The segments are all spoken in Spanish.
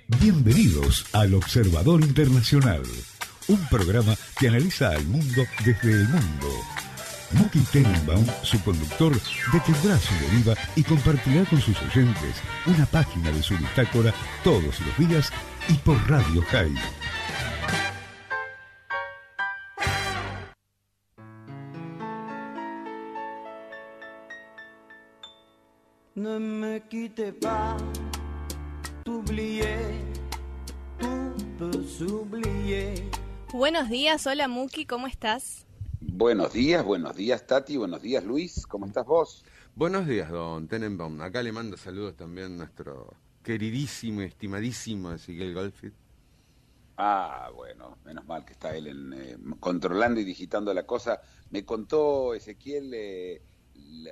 Bienvenidos al Observador Internacional, un programa que analiza al mundo desde el mundo. Muki Tenenbaum, su conductor, detendrá su deriva y compartirá con sus oyentes una página de su bitácora todos los días y por Radio High. Ne me quitte pas, t'oublier, tout peut s'oublier. Buenos días, hola Muki, ¿cómo estás? Buenos días Tati, buenos días Luis, ¿cómo estás vos? Buenos días, don Tenenbaum. Acá le mando saludos también a nuestro queridísimo y estimadísimo Ezequiel Goldfried. Ah, bueno, menos mal que está él controlando y digitando la cosa. Me contó Ezequiel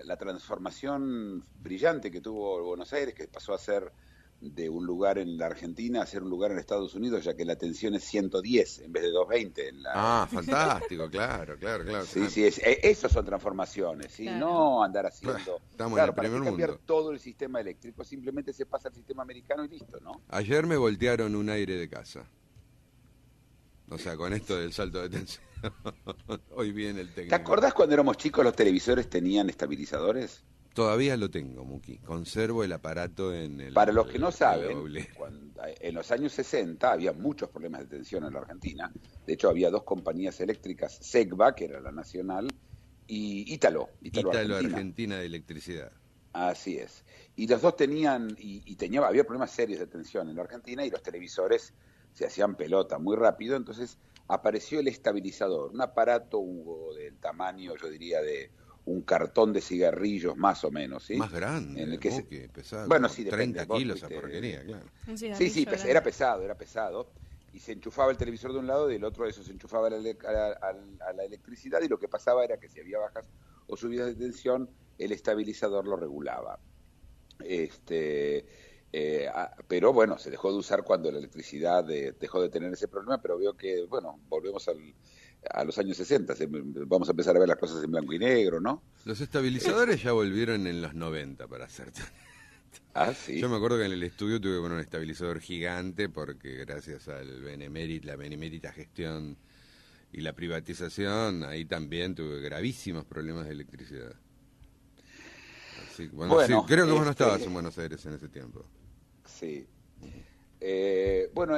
la transformación brillante que tuvo Buenos Aires, que pasó a ser de un lugar en la Argentina a ser un lugar en Estados Unidos, ya que la tensión es 110 en vez de 220. Fantástico, claro. Sí, esas son transformaciones, ¿sí? Claro. No andar haciendo... Estamos claro, en el para primer cambiar mundo. todo el sistema eléctrico, simplemente se pasa al sistema americano y listo, ¿no? Ayer me voltearon un aire de casa. O sea, con esto del salto de tensión. Hoy viene el técnico. ¿Te acordás cuando éramos chicos los televisores tenían estabilizadores? Todavía lo tengo, Muki. Conservo el aparato en el... Para los que no saben, doble. en los años 60 había muchos problemas de tensión en la Argentina. De hecho, había dos compañías eléctricas, SEGBA, que era la nacional, y Ítalo Argentina de Electricidad. Así es. Y los dos tenían, había problemas serios de tensión en la Argentina y los televisores se hacían pelota muy rápido. Entonces apareció el estabilizador, un aparato del tamaño, yo diría, de un cartón de cigarrillos más o menos, ¿sí? Más grande, en el que Muki, pesado. Bueno, sí, 30 depende, kilos vos, esa porquería, claro. Sí, era pesado. Y se enchufaba el televisor de un lado y del otro eso se enchufaba a la electricidad, y lo que pasaba era que si había bajas o subidas de tensión, el estabilizador lo regulaba. Pero bueno, se dejó de usar cuando la electricidad dejó de tener ese problema, pero veo que, bueno, volvemos a los años 60, vamos a empezar a ver las cosas en blanco y negro, ¿no? Los estabilizadores ya volvieron en los 90, para hacerte. Ah, sí. Yo me acuerdo que en el estudio tuve que poner un estabilizador gigante porque gracias a la benemérita gestión y la privatización, ahí también tuve gravísimos problemas de electricidad. Así, bueno, sí, creo que vos no estabas en Buenos Aires en ese tiempo. Sí. Bueno,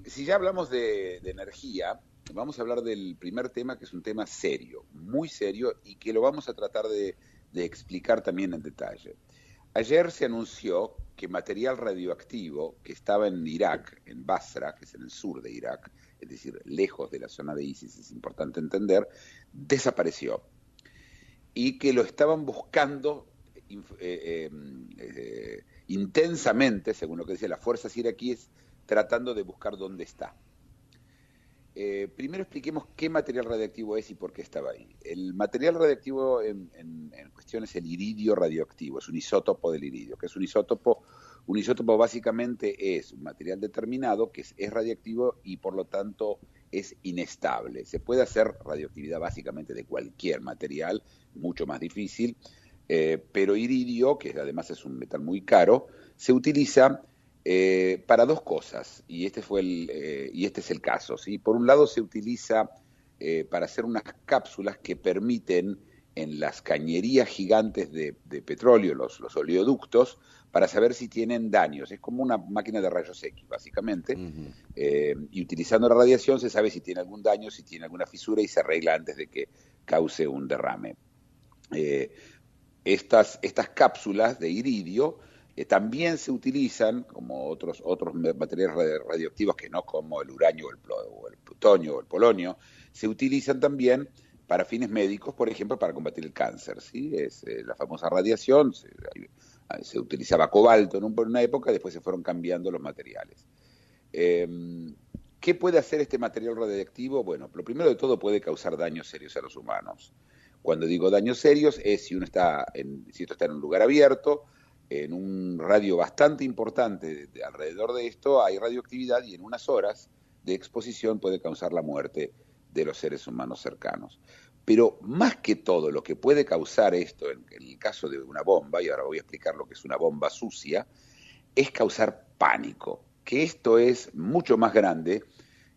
si ya hablamos de energía, vamos a hablar del primer tema, que es un tema serio, muy serio, y que lo vamos a tratar de explicar también en detalle. Ayer se anunció que material radioactivo que estaba en Irak, en Basra, que es en el sur de Irak, es decir, lejos de la zona de ISIS, es importante entender, desapareció. Y que lo estaban buscando intensamente, según lo que decían las fuerzas iraquíes, tratando de buscar dónde está. Primero expliquemos qué material radiactivo es y por qué estaba ahí. El material radiactivo en cuestión es el iridio radioactivo, es un isótopo del iridio. ¿Qué es un isótopo? Un isótopo básicamente es un material determinado que es radiactivo y por lo tanto es inestable. Se puede hacer radioactividad básicamente de cualquier material, mucho más difícil, pero iridio, que además es un metal muy caro, se utiliza para dos cosas, y este es el caso, ¿sí? Por un lado se utiliza para hacer unas cápsulas que permiten en las cañerías gigantes de petróleo, los oleoductos, para saber si tienen daños. Es como una máquina de rayos X, básicamente, y utilizando la radiación se sabe si tiene algún daño, si tiene alguna fisura, y se arregla antes de que cause un derrame. Estas cápsulas de iridio también se utilizan, como otros materiales radioactivos que no, como el uranio o el plutonio o el polonio, se utilizan también para fines médicos, por ejemplo, para combatir el cáncer, ¿sí? Es la famosa radiación, se utilizaba cobalto en una época, después se fueron cambiando los materiales. ¿Qué puede hacer este material radiactivo? Bueno, lo primero de todo, puede causar daños serios a los humanos. Cuando digo daños serios es si esto está en un lugar abierto, en un radio bastante importante alrededor de esto hay radioactividad, y en unas horas de exposición puede causar la muerte de los seres humanos cercanos. Pero más que todo, lo que puede causar esto, en el caso de una bomba, y ahora voy a explicar lo que es una bomba sucia, es causar pánico. que esto es mucho más grande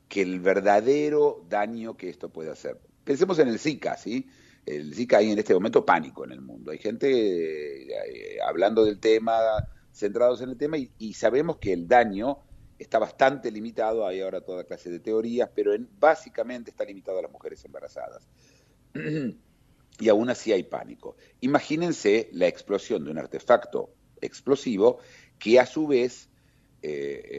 que el verdadero daño que esto puede hacer. Pensemos en el Zika, ¿sí? El Zika, hay en este momento pánico en el mundo. Hay gente hablando del tema, centrados en el tema, y sabemos que el daño está bastante limitado. Hay ahora toda clase de teorías, pero básicamente está limitado a las mujeres embarazadas. Y aún así hay pánico. Imagínense la explosión de un artefacto explosivo que a su vez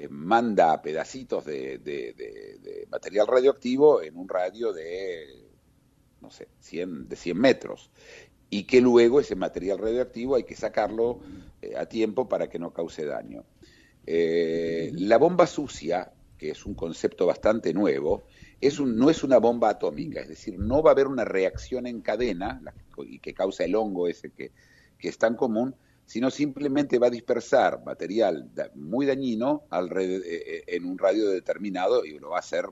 manda pedacitos de material radioactivo en un radio de, no sé, 100 metros, y que luego ese material radioactivo hay que sacarlo a tiempo para que no cause daño. La bomba sucia, que es un concepto bastante nuevo, no es una bomba atómica, es decir, no va a haber una reacción en cadena y que causa el hongo ese que es tan común, sino simplemente va a dispersar material muy dañino en un radio determinado, y lo va a hacer.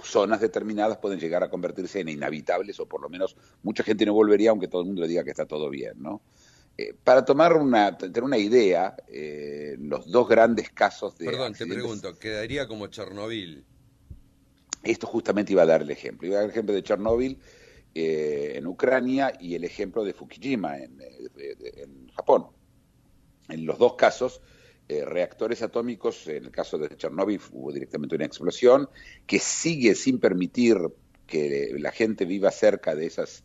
Zonas determinadas pueden llegar a convertirse en inhabitables, o por lo menos mucha gente no volvería aunque todo el mundo le diga que está todo bien, ¿no? Para tener una idea, los dos grandes casos de Perdón, accidentes, te pregunto, ¿quedaría como Chernobyl? Esto justamente iba a dar el ejemplo. Iba a dar el ejemplo de Chernobyl en Ucrania y el ejemplo de Fukushima en Japón. En los dos casos, reactores atómicos, en el caso de Chernobyl hubo directamente una explosión que sigue sin permitir que la gente viva cerca de esas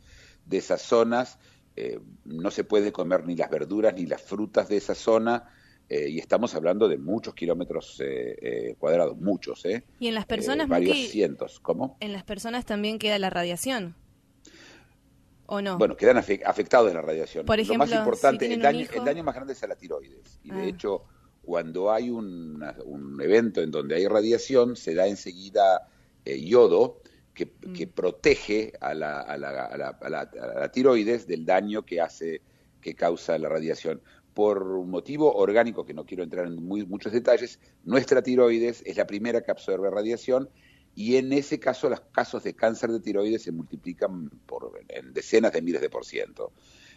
zonas. No se puede comer ni las verduras ni las frutas de esa zona, y estamos hablando de muchos kilómetros cuadrados, muchos, Y en las personas, varios Muki, cientos. ¿Cómo? ¿en las personas también queda la radiación? ¿O no? Bueno, quedan afectados de la radiación. Por ejemplo, lo más importante, si el daño más grande es a la tiroides. Y de hecho, cuando hay un evento en donde hay radiación, se da enseguida yodo que protege a la tiroides del daño que causa la radiación. Por un motivo orgánico, que no quiero entrar en muchos detalles, nuestra tiroides es la primera que absorbe radiación, y en ese caso los casos de cáncer de tiroides se multiplican en decenas de miles de %.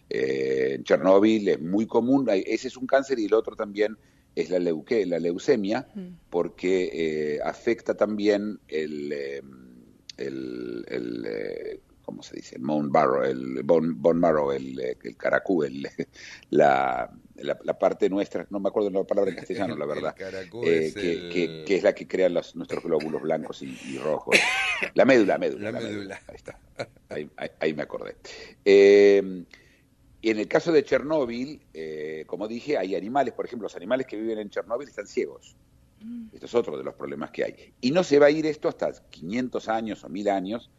En Chernóbil es muy común, ese es un cáncer, y el otro también es la leucemia, porque afecta también ¿cómo se dice? El bone marrow, el caracú, la parte nuestra, no me acuerdo la palabra en castellano, la verdad, que es la que crea nuestros glóbulos blancos y rojos. La médula. Ahí está, ahí me acordé. Y en el caso de Chernóbil, como dije, hay animales, por ejemplo, los animales que viven en Chernóbil están ciegos. Esto es otro de los problemas que hay. Y no se va a ir esto hasta 500 años o 1000 años,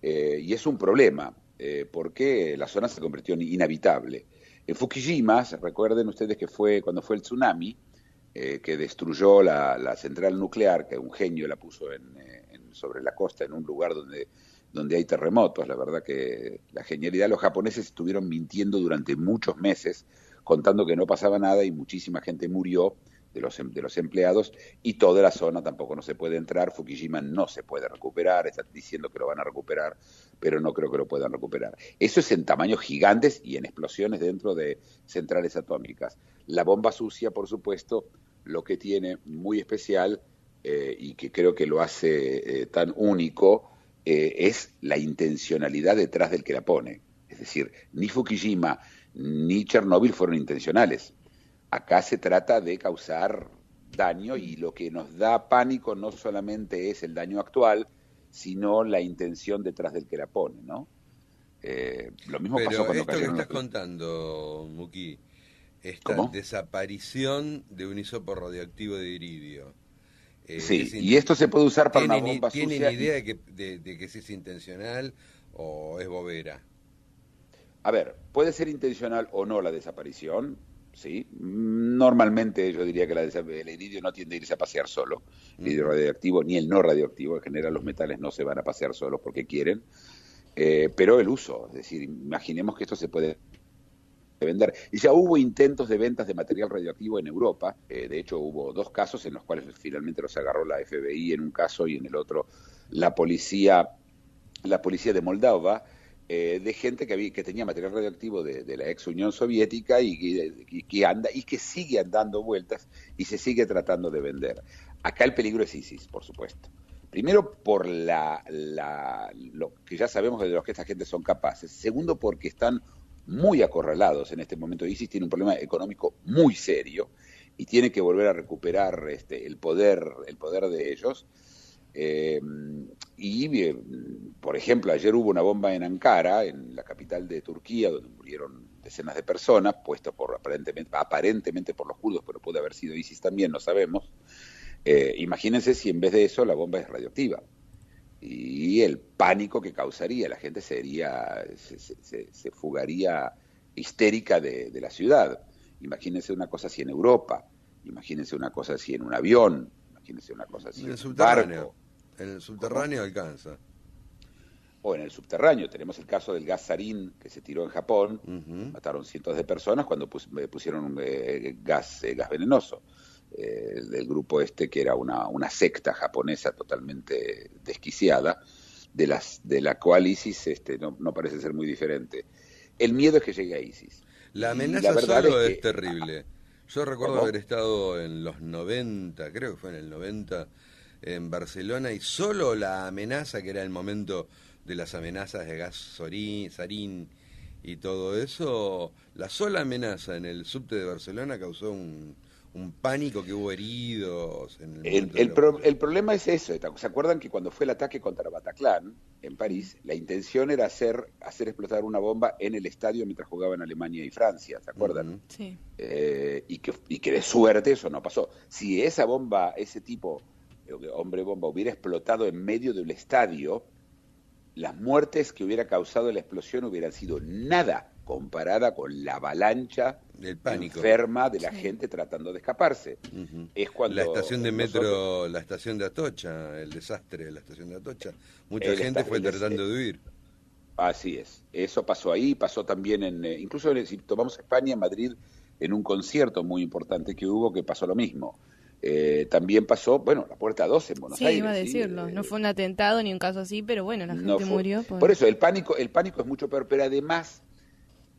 y es un problema, porque la zona se convirtió en inhabitable. En Fukushima, recuerden ustedes que fue cuando fue el tsunami, que destruyó la central nuclear, que un genio la puso sobre la costa, en un lugar donde hay terremotos. La verdad que la genialidad, los japoneses estuvieron mintiendo durante muchos meses, contando que no pasaba nada, y muchísima gente murió de los empleados, y toda la zona tampoco no se puede entrar. Fukushima no se puede recuperar, están diciendo que lo van a recuperar, pero no creo que lo puedan recuperar. Eso es en tamaños gigantes y en explosiones dentro de centrales atómicas. La bomba sucia, por supuesto, lo que tiene muy especial, y que creo que lo hace tan único, es la intencionalidad detrás del que la pone. Es decir, ni Fukushima ni Chernóbil fueron intencionales. Acá se trata de causar daño, y lo que nos da pánico no solamente es el daño actual, sino la intención detrás del que la pone, ¿no? Lo mismo pasó cuando esto cayeron que estás contando, Muki, esta ¿Cómo? desaparición de un hisopo radioactivo de iridio. Sí, y esto se puede usar para una bomba sucia. ¿Tienen idea de que si es intencional o es bobera? A ver, puede ser intencional o no la desaparición, ¿sí? Normalmente yo diría que el iridio no tiende a irse a pasear solo, el iridio radioactivo ni el no radioactivo. En general los metales no se van a pasear solos porque quieren, pero el uso, es decir, imaginemos que esto se puede vender. Y ya hubo intentos de ventas de material radioactivo en Europa. De hecho hubo 2 casos en los cuales finalmente los agarró la FBI en un caso, y en el otro la policía de Moldova, de gente que tenía material radioactivo de la ex Unión Soviética y que sigue dando vueltas y se sigue tratando de vender. Acá el peligro es ISIS, por supuesto. Primero, por lo que ya sabemos de lo que esta gente son capaces. Segundo, porque están muy acorralados en este momento. ISIS tiene un problema económico muy serio y tiene que volver a recuperar el poder de ellos. Por ejemplo, ayer hubo una bomba en Ankara, en la capital de Turquía, donde murieron decenas de personas, puesto aparentemente por los kurdos, pero puede haber sido ISIS también, no sabemos. Imagínense si en vez de eso la bomba es radioactiva. Y el pánico que causaría, la gente se fugaría histérica de la ciudad. Imagínense una cosa así en Europa, imagínense una cosa así en un avión, imagínense una cosa así en un barco. En el subterráneo alcanza. O en el subterráneo, tenemos el caso del gas sarín que se tiró en Japón, mataron cientos de personas cuando pusieron gas venenoso. Del grupo que era una secta japonesa totalmente desquiciada, de la cual ISIS no parece ser muy diferente. El miedo es que llegue a ISIS. La amenaza solo es terrible. Yo recuerdo haber estado en los 90, creo que fue en el 90, en Barcelona, y solo la amenaza, que era el momento de las amenazas de gas sarín y todo eso, la sola amenaza en el subte de Barcelona causó un pánico, que hubo heridos. El problema es eso. ¿Se acuerdan que cuando fue el ataque contra Bataclan en París, la intención era hacer explotar una bomba en el estadio mientras jugaban Alemania y Francia? ¿Se acuerdan? Sí. Y que de suerte eso no pasó. Si esa bomba, ese tipo, hombre bomba, hubiera explotado en medio del estadio, las muertes que hubiera causado la explosión hubieran sido nada comparada con la avalancha del pánico enferma de la gente tratando de escaparse. Es cuando la estación de metro, la estación de Atocha, el desastre de la estación de Atocha, mucha gente fue tratando de huir. Así es, eso pasó ahí, pasó también incluso si tomamos España, en Madrid, en un concierto muy importante que hubo, que pasó lo mismo. También pasó, la Puerta 12 en Buenos Aires. Sí, iba a decirlo, no fue un atentado ni un caso así, pero la gente murió. Por eso, el pánico es mucho peor, pero además,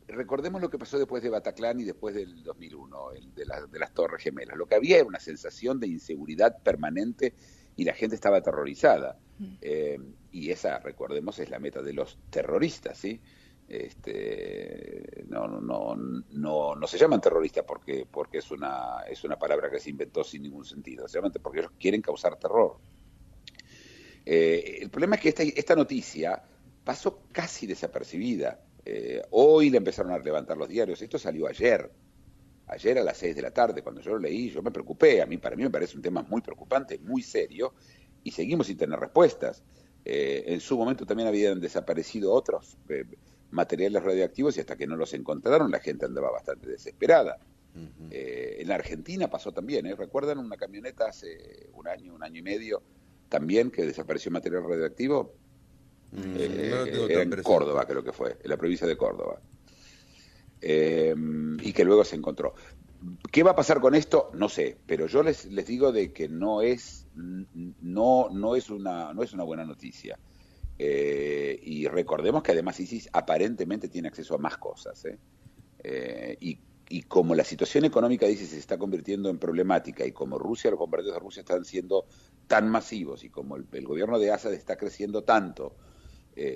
recordemos lo que pasó después de Bataclan y después del 2001, de las Torres Gemelas. Lo que había era una sensación de inseguridad permanente y la gente estaba aterrorizada. Y esa, recordemos, es la meta de los terroristas, ¿sí? No se llaman terroristas porque es una palabra que se inventó sin ningún sentido. Se llaman porque ellos quieren causar terror. El problema es que esta noticia pasó casi desapercibida. Hoy le empezaron a levantar los diarios. Esto salió ayer a las 6 de la tarde. Cuando yo lo leí, yo me preocupé. Para mí me parece un tema muy preocupante, muy serio, y seguimos sin tener respuestas. En su momento también habían desaparecido otros materiales radioactivos, y hasta que no los encontraron la gente andaba bastante desesperada. En la Argentina pasó también, ¿recuerdan una camioneta hace un año y medio también que desapareció material radioactivo? Era en Córdoba, creo que fue, en la provincia de Córdoba, y que luego se encontró. ¿Qué va a pasar con esto? No sé, pero yo les digo de que no es una buena noticia. Y recordemos que además ISIS aparentemente tiene acceso a más cosas, y como la situación económica de ISIS se está convirtiendo en problemática, y como los bombardeos de Rusia están siendo tan masivos, y como el gobierno de Assad está creciendo tanto,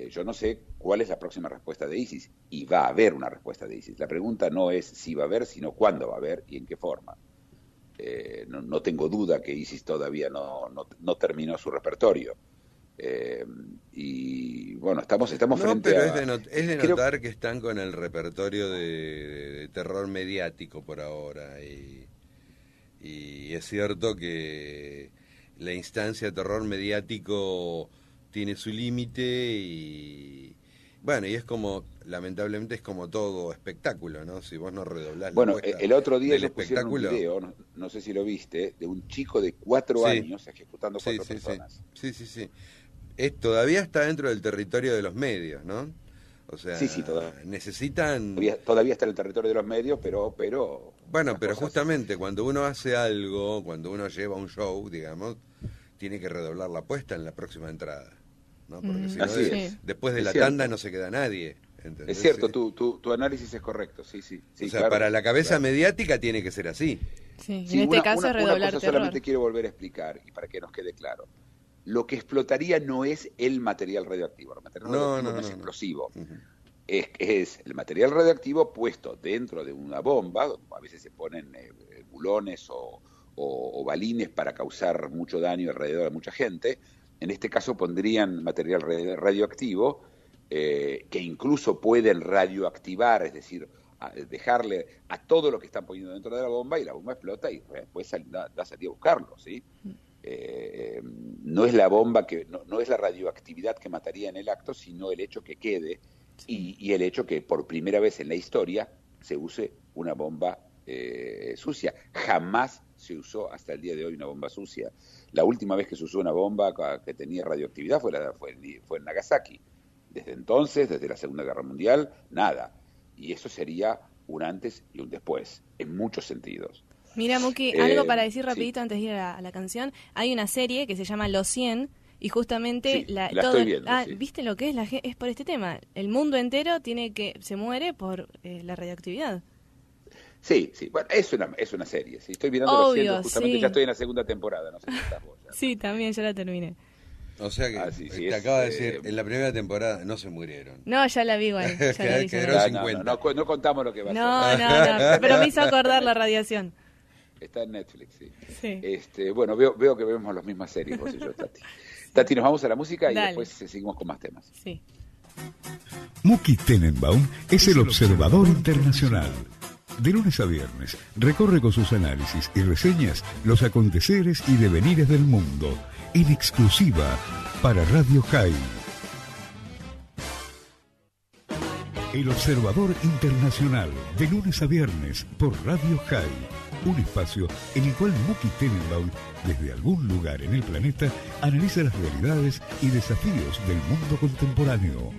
yo no sé cuál es la próxima respuesta de ISIS, y va a haber una respuesta de ISIS. La pregunta no es si va a haber, sino cuándo va a haber y en qué forma. No tengo duda que ISIS todavía no terminó su repertorio. Y bueno, estamos frente a... Es de notar que están con el repertorio de terror mediático por ahora, y es cierto que la instancia de terror mediático tiene su límite, y es como, lamentablemente es como todo espectáculo, ¿no? Si vos no redoblás la apuesta el otro día del pusieron un video, no sé si lo viste, de un chico de 4 años ejecutando 4 personas. Sí. Todavía está dentro del territorio de los medios, ¿no? O sea, todavía. Necesitan... Todavía está en el territorio de los medios, pero justamente cuando uno hace algo, cuando uno lleva un show, digamos, tiene que redoblar la apuesta en la próxima entrada. ¿no? Porque si no, Así es. después de Es la cierto. tanda no se queda nadie. ¿Entendés? Es cierto, tu análisis es correcto, sí. O sea, claro, para la cabeza claro. mediática tiene que ser así. Sí, Sí, en este caso es una redoblar cosa terror. solamente quiero volver a explicar, y para que nos quede claro. Lo que explotaría no es el material radioactivo. El material radioactivo no es explosivo. Uh-huh. Es el material radioactivo puesto dentro de una bomba, donde a veces se ponen bulones o balines para causar mucho daño alrededor de mucha gente. En este caso pondrían material radioactivo que incluso pueden radioactivar, es decir, dejarle a todo lo que están poniendo dentro de la bomba, y la bomba explota y después da salir a buscarlo, ¿sí? No es la bomba no es la radioactividad que mataría en el acto, sino el hecho que quede y el hecho que por primera vez en la historia se use una bomba sucia. Jamás se usó hasta el día de hoy una bomba sucia. La última vez que se usó una bomba que tenía radioactividad fue en Nagasaki. Desde entonces, desde la Segunda Guerra Mundial, nada. Y eso sería un antes y un después, en muchos sentidos. Mira, Muki, algo para decir rapidito sí. antes de ir a la canción. Hay una serie que se llama Los 100 y justamente Sí, la estoy viendo, sí. ¿Viste lo que es? Es por este tema. El mundo entero se muere por la radioactividad. Sí, bueno, es una serie. Sí. Estoy mirando Los 100, justamente sí. Ya estoy en la segunda temporada, no sé si estás vos. Ya. Sí, también, ya la terminé. O sea que sí, te acaba de decir, en la primera temporada no se murieron. No, ya la vi igual. Ya la vi, Quedaron ya. 50. No contamos lo que va a No, pero me hizo acordar la radiación. Está en Netflix, sí. Sí. Bueno, veo que vemos las mismas series, vos y yo, Tati. Tati, nos vamos a la música y Dale. después seguimos con más temas. Sí. Muki Tenenbaum es el observador internacional. De lunes a viernes, recorre con sus análisis y reseñas los aconteceres y devenires del mundo, en exclusiva para Radio High. El Observador Internacional, de lunes a viernes, por Radio High. Un espacio en el cual Muki Tenenbaum, desde algún lugar en el planeta, analiza las realidades y desafíos del mundo contemporáneo.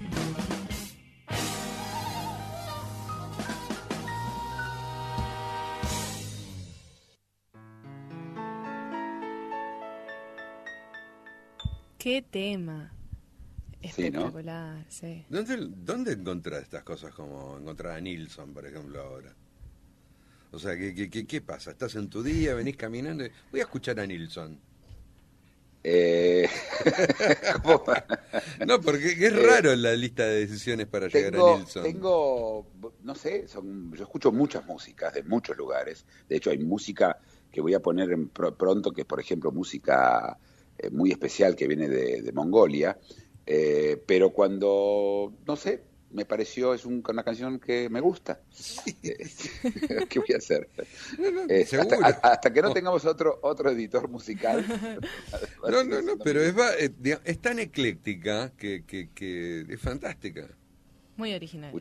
Qué tema. Sí, ¿no? Espectacular, sí. ¿Dónde encontrás estas cosas como encontrar a Nilsson, por ejemplo, ahora? O sea, ¿qué pasa? ¿Estás en tu día, venís caminando? Voy a escuchar a Nilsson. ¿Cómo? No, porque es raro la lista de decisiones para llegar a Nilsson. No sé, yo escucho muchas músicas de muchos lugares. De hecho, hay música que voy a poner pronto, que es, por ejemplo, música muy especial que viene de Mongolia. Pero cuando, no sé, me pareció, una canción que me gusta. Sí. ¿Qué voy a hacer? Seguro. Hasta que no tengamos otro editor musical. No, pero es tan ecléctica que es fantástica. Muy original.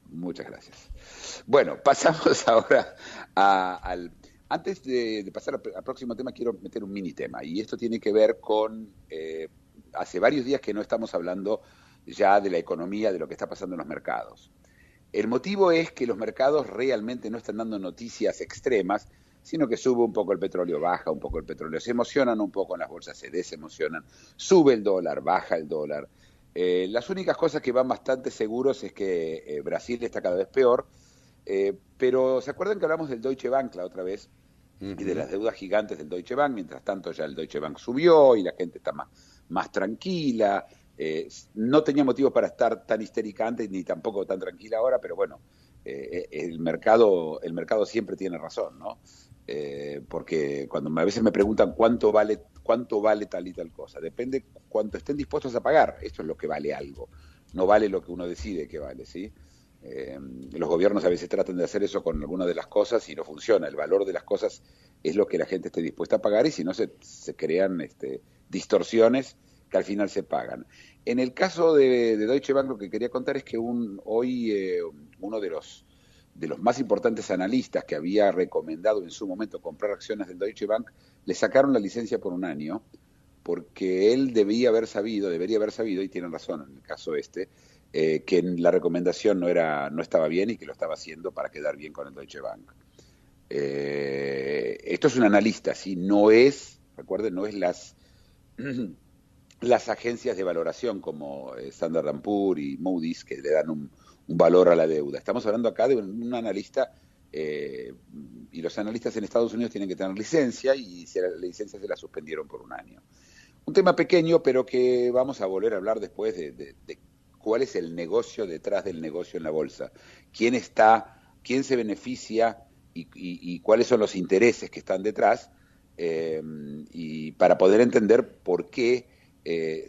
Muchas gracias. Bueno, pasamos ahora al... Antes de pasar al próximo tema, quiero meter un mini tema, y esto tiene que ver con... hace varios días que no estamos hablando ya de la economía, de lo que está pasando en los mercados. El motivo es que los mercados realmente no están dando noticias extremas, sino que sube un poco el petróleo, baja un poco el petróleo, se emocionan un poco en las bolsas, se desemocionan, sube el dólar, baja el dólar. Las únicas cosas que van bastante seguros es que Brasil está cada vez peor, pero ¿se acuerdan que hablamos del Deutsche Bank la otra vez? Y de las deudas gigantes del Deutsche Bank. Mientras tanto ya el Deutsche Bank subió y la gente está más tranquila. No tenía motivos para estar tan histérica antes ni tampoco tan tranquila ahora, pero bueno, el mercado siempre tiene razón, ¿no? Porque cuando a veces me preguntan cuánto vale tal y tal cosa, depende cuánto estén dispuestos a pagar. Esto es lo que vale algo, no vale lo que uno decide que vale, ¿sí? Los gobiernos a veces tratan de hacer eso con algunas de las cosas y no funciona. El valor de las cosas es lo que la gente esté dispuesta a pagar, y si no se crean distorsiones que al final se pagan. En el caso de Deutsche Bank, lo que quería contar es que hoy uno de los más importantes analistas que había recomendado en su momento comprar acciones del Deutsche Bank, le sacaron la licencia por un año, porque él debería haber sabido, y tienen razón en el caso que la recomendación no estaba bien y que lo estaba haciendo para quedar bien con el Deutsche Bank. Esto es un analista, ¿sí? Recuerden, no es las agencias de valoración como Standard & Poor's y Moody's, que le dan un valor a la deuda. Estamos hablando acá de un analista, y los analistas en Estados Unidos tienen que tener licencia, y la licencia se la suspendieron por un año. Un tema pequeño, pero que vamos a volver a hablar después de cuál es el negocio detrás del negocio en la bolsa. Quién se beneficia y cuáles son los intereses que están detrás, y para poder entender por qué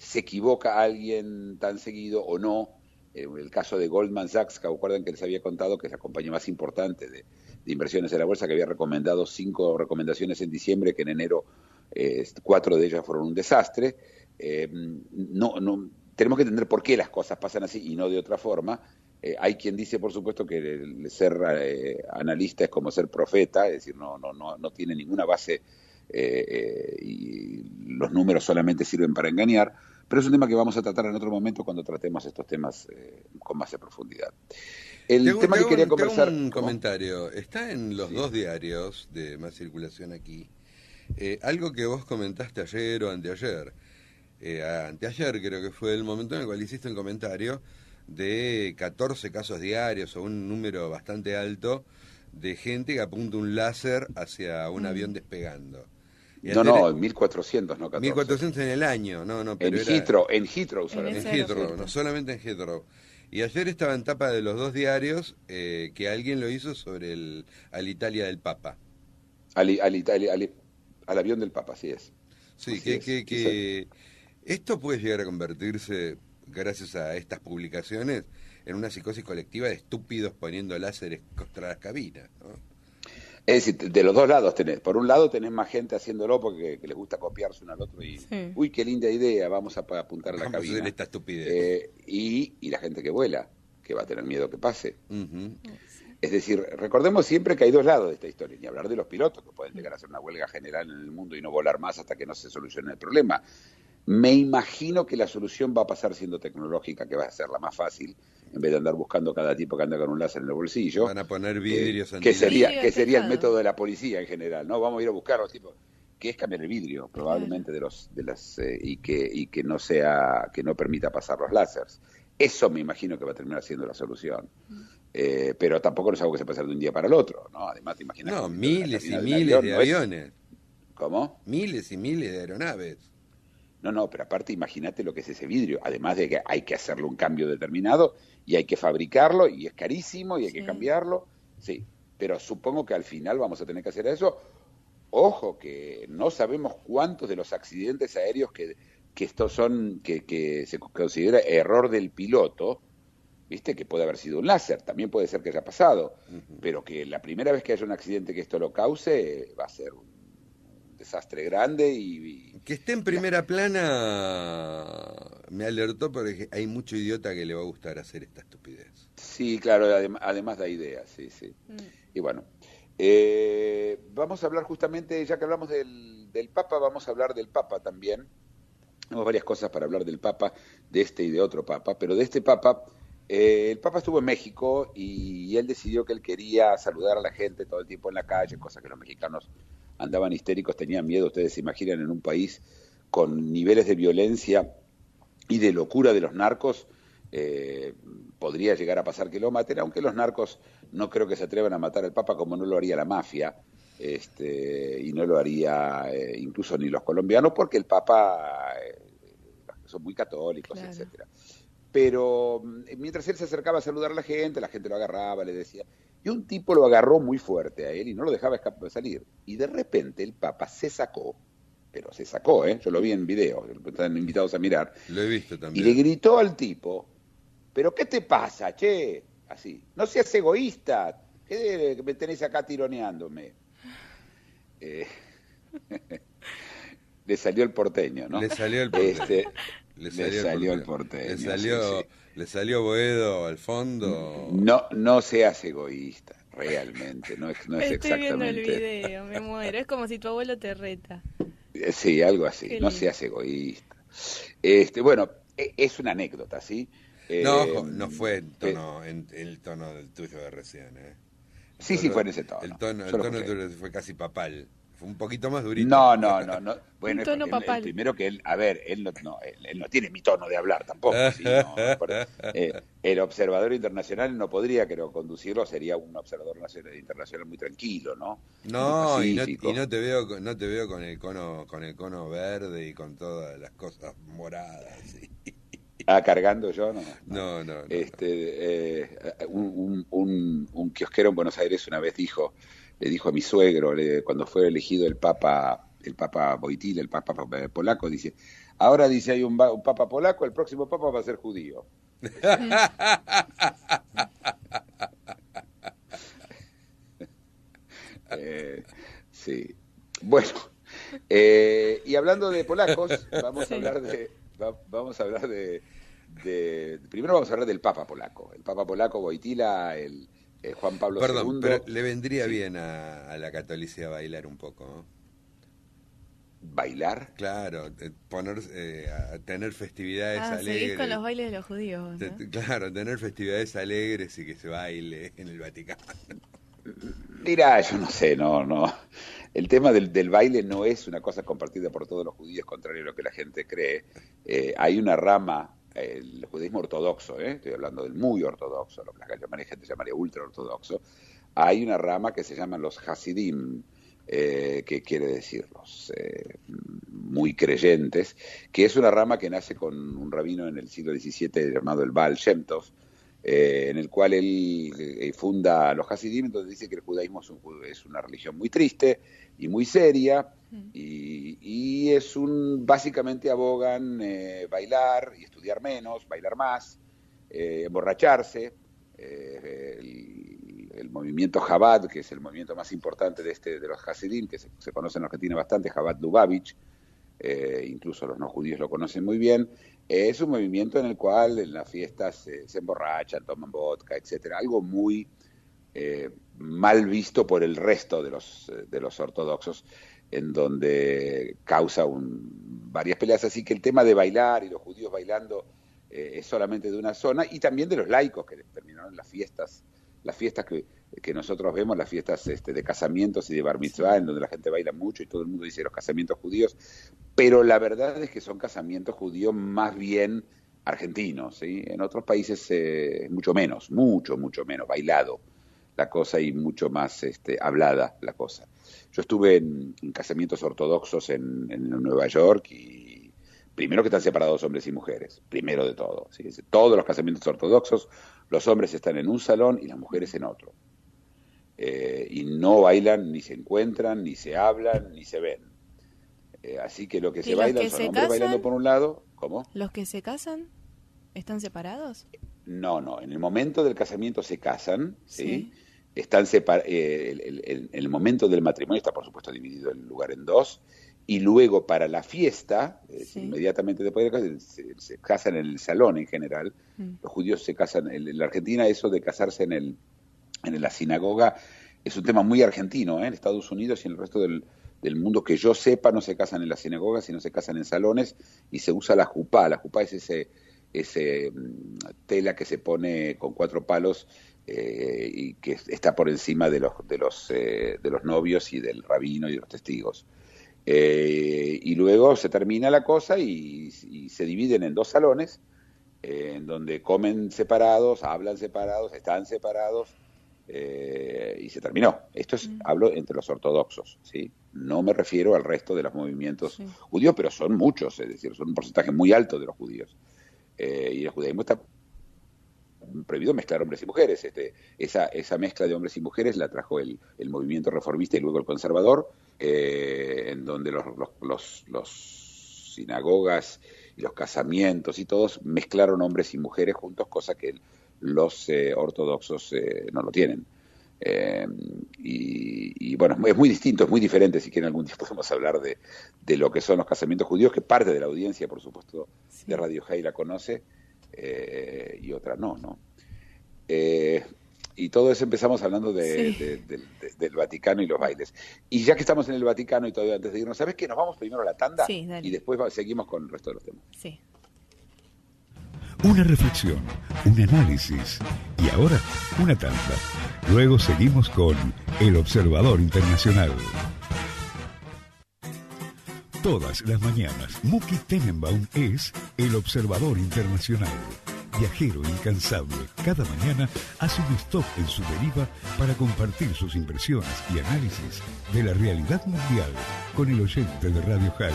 se equivoca alguien tan seguido o no. El caso de Goldman Sachs, que recuerdan que les había contado que es la compañía más importante de inversiones en la bolsa, que había recomendado 5 recomendaciones en diciembre, que en enero 4 de ellas fueron un desastre. Tenemos que entender por qué las cosas pasan así y no de otra forma. Hay quien dice, por supuesto, que el ser analista es como ser profeta, es decir, no tiene ninguna base, y los números solamente sirven para engañar, pero es un tema que vamos a tratar en otro momento cuando tratemos estos temas con más de profundidad. El tema que quería conversar... un comentario. Está en los 2 diarios de más circulación aquí, algo que vos comentaste ayer o anteayer. Anteayer creo que fue el momento en el cual hiciste un comentario de 14 casos diarios o un número bastante alto de gente que apunta un láser hacia un avión despegando. No, 1.400, no 14. 1.400 en el año, pero en Heathrow solamente. En Heathrow, no solamente en Heathrow. Y ayer estaba en tapa de los 2 diarios que alguien lo hizo sobre Alitalia del Papa. Al avión del Papa, así es. Sí, que esto puede llegar a convertirse, gracias a estas publicaciones, en una psicosis colectiva de estúpidos poniendo láseres contra las cabinas, ¿no? Es decir, de los dos lados tenés. Por un lado tenés más gente haciéndolo porque que les gusta copiarse uno al otro y, sí, uy, qué linda idea, vamos a apuntar a la cabina. Vamos a hacer esta estupidez. Y la gente que vuela, que va a tener miedo que pase. Uh-huh. Es decir, recordemos siempre que hay 2 lados de esta historia, ni hablar de los pilotos, que pueden llegar a hacer una huelga general en el mundo y no volar más hasta que no se solucione el problema. Me imagino que la solución va a pasar siendo tecnológica, que va a ser la más fácil, en vez de andar buscando cada tipo que anda con un láser en el bolsillo. Van a poner vidrios que sería el método de la policía en general, ¿no? Vamos a ir a buscar a los tipos, que es cambiar el vidrio, probablemente, y que no permita pasar los láseres. Eso me imagino que va a terminar siendo la solución. Pero tampoco es algo que se puede hacer de un día para el otro, ¿no? Además, te imaginas... No, miles y miles de aviones. ¿Cómo? Miles y miles de aeronaves. No, pero aparte imagínate lo que es ese vidrio, además de que hay que hacerle un cambio determinado y hay que fabricarlo y es carísimo y hay que cambiarlo, sí, pero supongo que al final vamos a tener que hacer eso. Ojo, que no sabemos cuántos de los accidentes aéreos que estos son, que se considera error del piloto, viste, que puede haber sido un láser, también puede ser que haya pasado, pero que la primera vez que haya un accidente que esto lo cause va a ser un desastre grande y que esté en primera plana me alertó porque hay mucho idiota que le va a gustar hacer esta estupidez. Sí, claro, además da ideas, sí. Y bueno, vamos a hablar justamente, ya que hablamos del Papa, vamos a hablar del Papa también. Tenemos varias cosas para hablar del Papa, de este y de otro Papa, pero de este Papa, el Papa estuvo en México y él decidió que él quería saludar a la gente todo el tiempo en la calle, cosa que los mexicanos andaban histéricos, tenían miedo. Ustedes se imaginan en un país con niveles de violencia y de locura de los narcos, podría llegar a pasar que lo maten, aunque los narcos no creo que se atrevan a matar al Papa como no lo haría la mafia, y no lo haría incluso ni los colombianos, porque el Papa son muy católicos, claro, etcétera. Pero mientras él se acercaba a saludar a la gente lo agarraba, le decía... Y un tipo lo agarró muy fuerte a él y no lo dejaba salir. Y de repente el Papa se sacó, pero se sacó, yo lo vi en video, están invitados a mirar. Lo he visto también. Y le gritó al tipo, ¿pero qué te pasa, che? Así, no seas egoísta, ¿qué me tenés acá tironeándome? Le salió el porteño, ¿no? Le salió el porteño. Le salió el porteño. Le salió Boedo al fondo. No seas egoísta, realmente. No es exactamente. Estoy viendo el video, me muero. Es como si tu abuelo te reta. Sí, algo así. No seas egoísta. Bueno, es una anécdota, ¿sí? No fue en el tono del tuyo de recién, Sí, fue en ese tono. El tono tuyo fue casi papal. Fue un poquito más durito. No. Bueno, Un tono el papal. primero que él, a ver, él no tiene mi tono de hablar tampoco. ¿Sí? El observador internacional no podría, creo, conducirlo, sería un observador internacional muy tranquilo, ¿no? No, Muy y pacífico. no te veo con el cono verde y con todas las cosas moradas. ¿Sí? Cargando yo, no. No. Un kiosquero en Buenos Aires una vez le dijo a mi suegro, cuando fue elegido el Papa Wojtyła, el Papa polaco, dice, ahora dice hay un Papa polaco, el próximo Papa va a ser judío. Sí. Bueno, y hablando de polacos, vamos a hablar primero vamos a hablar del Papa polaco. El Papa polaco Wojtyła, el Juan Pablo Perdón, II. pero le vendría bien a la catolicidad bailar un poco, ¿no? ¿Bailar? Claro, a tener festividades alegres. Seguís con los bailes de los judíos, ¿no? Claro, tener festividades alegres y que se baile en el Vaticano. Mirá, yo no sé, no. El tema del baile no es una cosa compartida por todos los judíos, contrario a lo que la gente cree. Hay una rama, el judaísmo ortodoxo, estoy hablando del muy ortodoxo, lo que la gente llamaría ultra ortodoxo. Hay una rama que se llaman los Hasidim, que quiere decir los muy creyentes, que es una rama que nace con un rabino en el siglo XVII llamado el Baal Shem Tov, en el cual él funda los Hasidim, entonces dice que el judaísmo es una religión muy triste y muy seria, y básicamente abogan bailar y estudiar menos, bailar más, emborracharse. El movimiento Chabad, que es el movimiento más importante de los Hasidim, que se conoce en Argentina bastante, Chabad Lubavitch, incluso los no judíos lo conocen muy bien, es un movimiento en el cual en las fiestas se emborrachan, toman vodka, etcétera, algo muy mal visto por el resto de los ortodoxos, en donde causa varias peleas, así que el tema de bailar y los judíos bailando es solamente de una zona, y también de los laicos que terminaron las fiestas que nosotros vemos, las fiestas de casamientos y de bar mitzvah, en donde la gente baila mucho y todo el mundo dice los casamientos judíos, pero la verdad es que son casamientos judíos más bien argentinos, ¿sí? En otros países mucho menos bailado la cosa y mucho más hablada la cosa. Yo estuve en casamientos ortodoxos en Nueva York, y primero que están separados hombres y mujeres, primero de todo, ¿sí? Todos los casamientos ortodoxos, los hombres están en un salón y las mujeres en otro. Y no bailan, ni se encuentran, ni se hablan, ni se ven. Así que lo que se bailan son hombres bailando por un lado. ¿Cómo? ¿Los que se casan están separados? No. En el momento del casamiento se casan, ¿sí? Sí. Están el momento del matrimonio está, por supuesto, dividido el lugar en dos. Y luego para la fiesta, Sí. inmediatamente después de casarse, se casan en el salón en general. Los judíos se casan, en la Argentina eso de casarse en la sinagoga es un tema muy argentino, en Estados Unidos y en el resto del mundo que yo sepa no se casan en las sinagogas, sino se casan en salones, y se usa la jupá. La jupá es ese tela que se pone con 4 palos y que está por encima de los novios y del rabino y de los testigos. Y luego se termina la cosa y se dividen en 2 salones, en donde comen separados, hablan separados, están separados, y se terminó. Esto hablo entre los ortodoxos, ¿sí? No me refiero al resto de los movimientos judíos, pero son muchos, es decir, son un porcentaje muy alto de los judíos. Y el judaísmo está prohibido mezclar hombres y mujeres. Esa mezcla de hombres y mujeres la trajo el movimiento reformista y luego el conservador, en donde los sinagogas y los casamientos y todos mezclaron hombres y mujeres juntos, cosa que los ortodoxos no lo tienen. Y bueno, es muy distinto, es muy diferente. Si quieren algún día podemos hablar de lo que son los casamientos judíos, que parte de la audiencia, por supuesto, de Radio High la conoce, y otra no. Y todo eso empezamos hablando del Vaticano y los bailes. Y ya que estamos en el Vaticano y todavía antes de irnos, ¿sabes qué? Nos vamos primero a la tanda, Sí, dale. y después seguimos con el resto de los temas. Sí. Una reflexión, un análisis y ahora una tanda. Luego seguimos con El Observador Internacional. Todas las mañanas, Muki Tenenbaum es el observador internacional. Viajero incansable, cada mañana hace un stop en su deriva para compartir sus impresiones y análisis de la realidad mundial con el oyente de Radio High.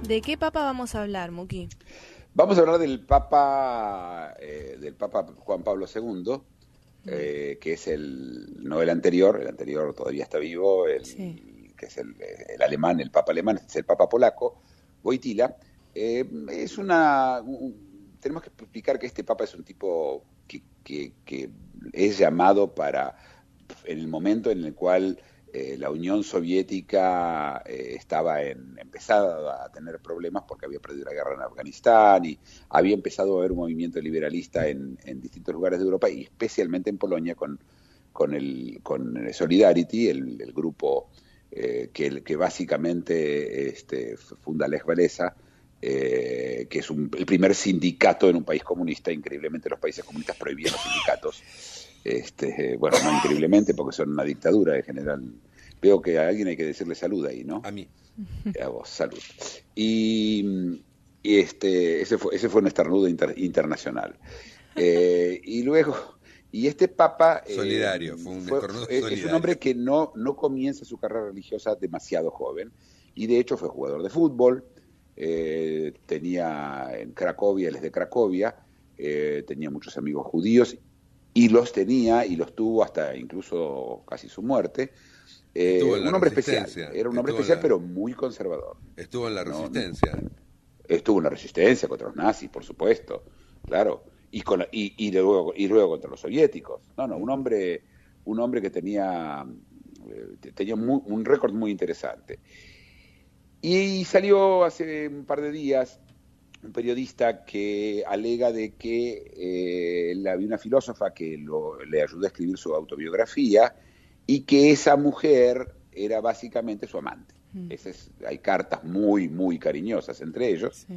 ¿De qué papa vamos a hablar, Muki? Vamos a hablar del Papa Juan Pablo II, que es no el anterior todavía está vivo, que es el alemán, el Papa alemán, es el Papa polaco, Wojtyla. Tenemos que explicar que este Papa es un tipo que es llamado para, en el momento en el cual la Unión Soviética estaba empezada a tener problemas porque había perdido la guerra en Afganistán y había empezado a haber un movimiento liberalista en distintos lugares de Europa y especialmente en Polonia con Solidarity, el grupo que básicamente funda Lech Walesa, que es el primer sindicato en un país comunista. Increíblemente los países comunistas prohibían los sindicatos. Bueno, no increíblemente porque son una dictadura en general. Veo que a alguien hay que decirle salud ahí, ¿no? A mí. A vos, salud. Y ese fue un estornudo internacional. Y luego, este Papa solidario, fue un estornudo solidario. Es un hombre que no comienza su carrera religiosa demasiado joven, y de hecho fue jugador de fútbol. Tenía en Cracovia, él es de Cracovia, tenía muchos amigos judíos y los tuvo hasta incluso casi su muerte. Un hombre especial, era un hombre especial pero muy conservador. Estuvo en la resistencia. Estuvo en la resistencia contra los nazis, por supuesto, claro, y luego contra los soviéticos. Un hombre que tenía un récord muy interesante. Y salió hace un par de días un periodista que alega de que había una filósofa que le ayudó a escribir su autobiografía y que esa mujer era básicamente su amante. Hay cartas muy, muy cariñosas entre ellos. Sí.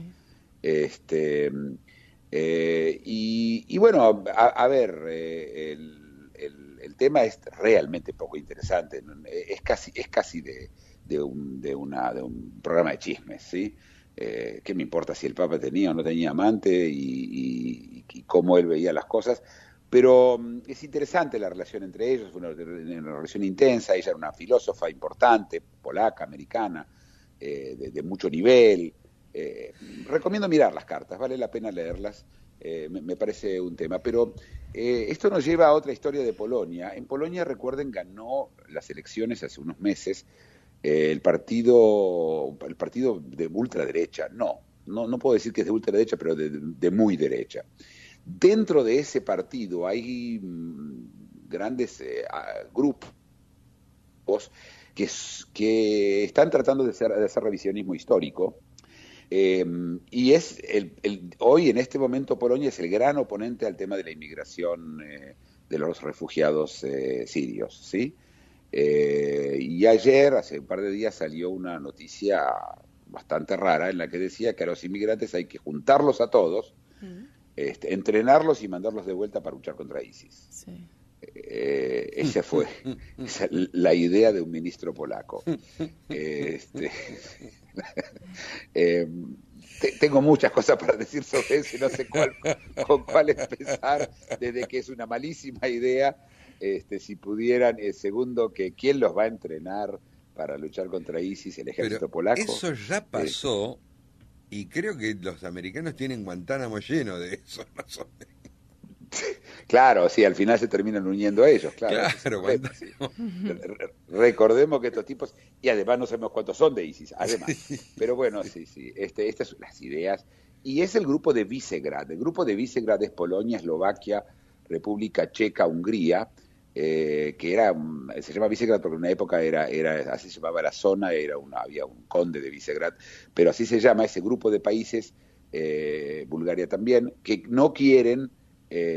Y bueno, a ver, el tema es realmente poco interesante. Es casi de un programa de chismes, ¿sí? ¿Qué me importa si el Papa tenía o no tenía amante y cómo él veía las cosas? Pero es interesante la relación entre ellos, fue una relación intensa. Ella era una filósofa importante, polaca, americana, de mucho nivel. Recomiendo mirar las cartas, vale la pena leerlas, me parece un tema. Pero esto nos lleva a otra historia de Polonia. En Polonia, recuerden, ganó las elecciones hace unos meses el partido de ultraderecha. No puedo decir que es de ultraderecha, pero de muy derecha. Dentro de ese partido hay grandes grupos que están tratando de hacer revisionismo histórico, y hoy en este momento Polonia es el gran oponente al tema de la inmigración de los refugiados sirios, ¿sí? Y ayer, hace un par de días, salió una noticia bastante rara en la que decía que a los inmigrantes hay que juntarlos a todos, entrenarlos y mandarlos de vuelta para luchar contra ISIS. Sí. Esa fue la idea de un ministro polaco. Tengo muchas cosas para decir sobre eso y no sé con cuál empezar, desde que es una malísima idea. Si pudieran, segundo, que quién los va a entrenar para luchar contra ISIS, el ejército polaco. Eso ya pasó. Y creo que los americanos tienen Guantánamo lleno de eso, más o menos. Claro, sí, al final se terminan uniendo a ellos, claro. Sí. Recordemos que estos tipos, y además no sabemos cuántos son de ISIS, además. Sí. Pero bueno, sí. Estas son las ideas. Y es el grupo de Visegrad. El grupo de Visegrad es Polonia, Eslovaquia, República Checa, Hungría, que se llama Visegrad porque en una época así se llamaba la zona, había un conde de Visegrad, pero así se llama ese grupo de países, Bulgaria también, que no quieren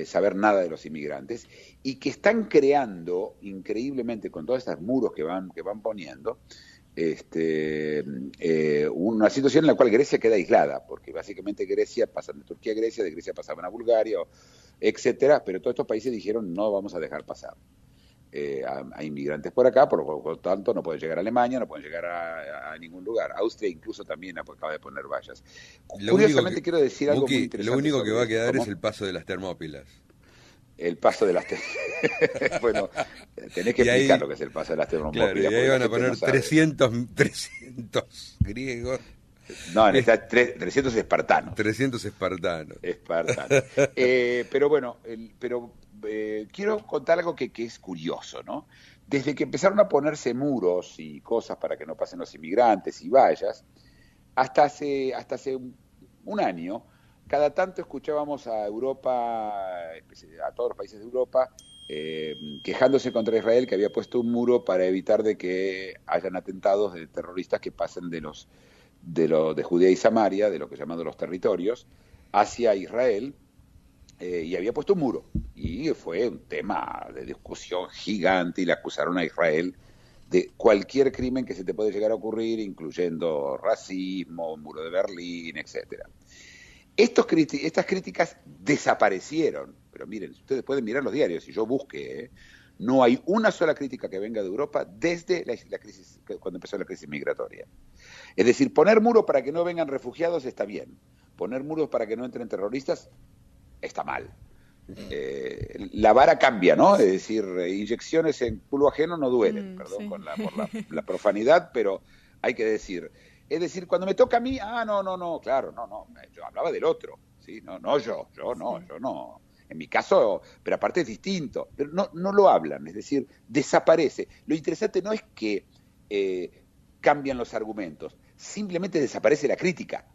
saber nada de los inmigrantes y que están creando increíblemente con todos estos muros que van poniendo, una situación en la cual Grecia queda aislada, porque básicamente Grecia pasan de Turquía a Grecia, de Grecia pasaban a Bulgaria, etcétera, pero todos estos países dijeron no vamos a dejar pasar a inmigrantes por acá, por lo tanto no pueden llegar a Alemania, no pueden llegar a ningún lugar. Austria incluso también acaba de poner vallas. Curiosamente quiero decir algo muy interesante. Lo único que va a quedar ¿cómo? es el paso de las Termópilas. El paso de las bueno, tenés que explicar lo que es el paso de las Termópilas. Claro, y ahí van a poner 300 griegos. No, necesitas 300 espartanos. 300 espartanos. Pero bueno, quiero contar algo que es curioso, ¿no? Desde que empezaron a ponerse muros y cosas para que no pasen los inmigrantes y vallas, hasta hace un año, cada tanto escuchábamos a Europa, a todos los países de Europa, quejándose contra Israel, que había puesto un muro para evitar de que hayan atentados de terroristas que pasen de Judea y Samaria, de lo que llaman los territorios, hacia Israel, y había puesto un muro. Y fue un tema de discusión gigante, y le acusaron a Israel de cualquier crimen que se te puede llegar a ocurrir, incluyendo racismo, muro de Berlín, etcétera. Estas críticas desaparecieron, pero miren, ustedes pueden mirar los diarios, si yo busqué, no hay una sola crítica que venga de Europa desde la crisis, cuando empezó la crisis migratoria. Es decir, poner muros para que no vengan refugiados está bien, poner muros para que no entren terroristas está mal. La vara cambia, ¿no? Es decir, inyecciones en culo ajeno no duelen, perdón, sí, por la profanidad, pero hay que decir... Es decir, cuando me toca a mí, claro, yo hablaba del otro, ¿sí? Yo no. En mi caso, pero aparte es distinto, pero no lo hablan, es decir, desaparece. Lo interesante no es que cambian los argumentos, simplemente desaparece la crítica,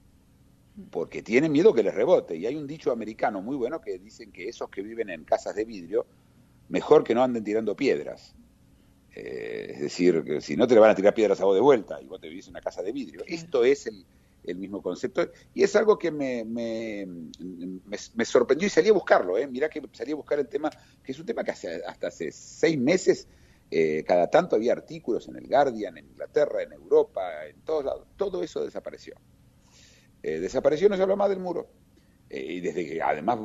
porque tienen miedo que les rebote. Y hay un dicho americano muy bueno que dicen que esos que viven en casas de vidrio, mejor que no anden tirando piedras. Es decir, que si no te le van a tirar piedras a vos de vuelta y vos te vivís en una casa de vidrio. Esto es el mismo concepto y es algo que me sorprendió y salí a buscarlo. Mirá que salí a buscar el tema, que es un tema que hasta hace 6 meses cada tanto había artículos en el Guardian, en Inglaterra, en Europa, en todos lados. Todo eso desapareció. Desapareció, no se habló más del muro. Y desde que además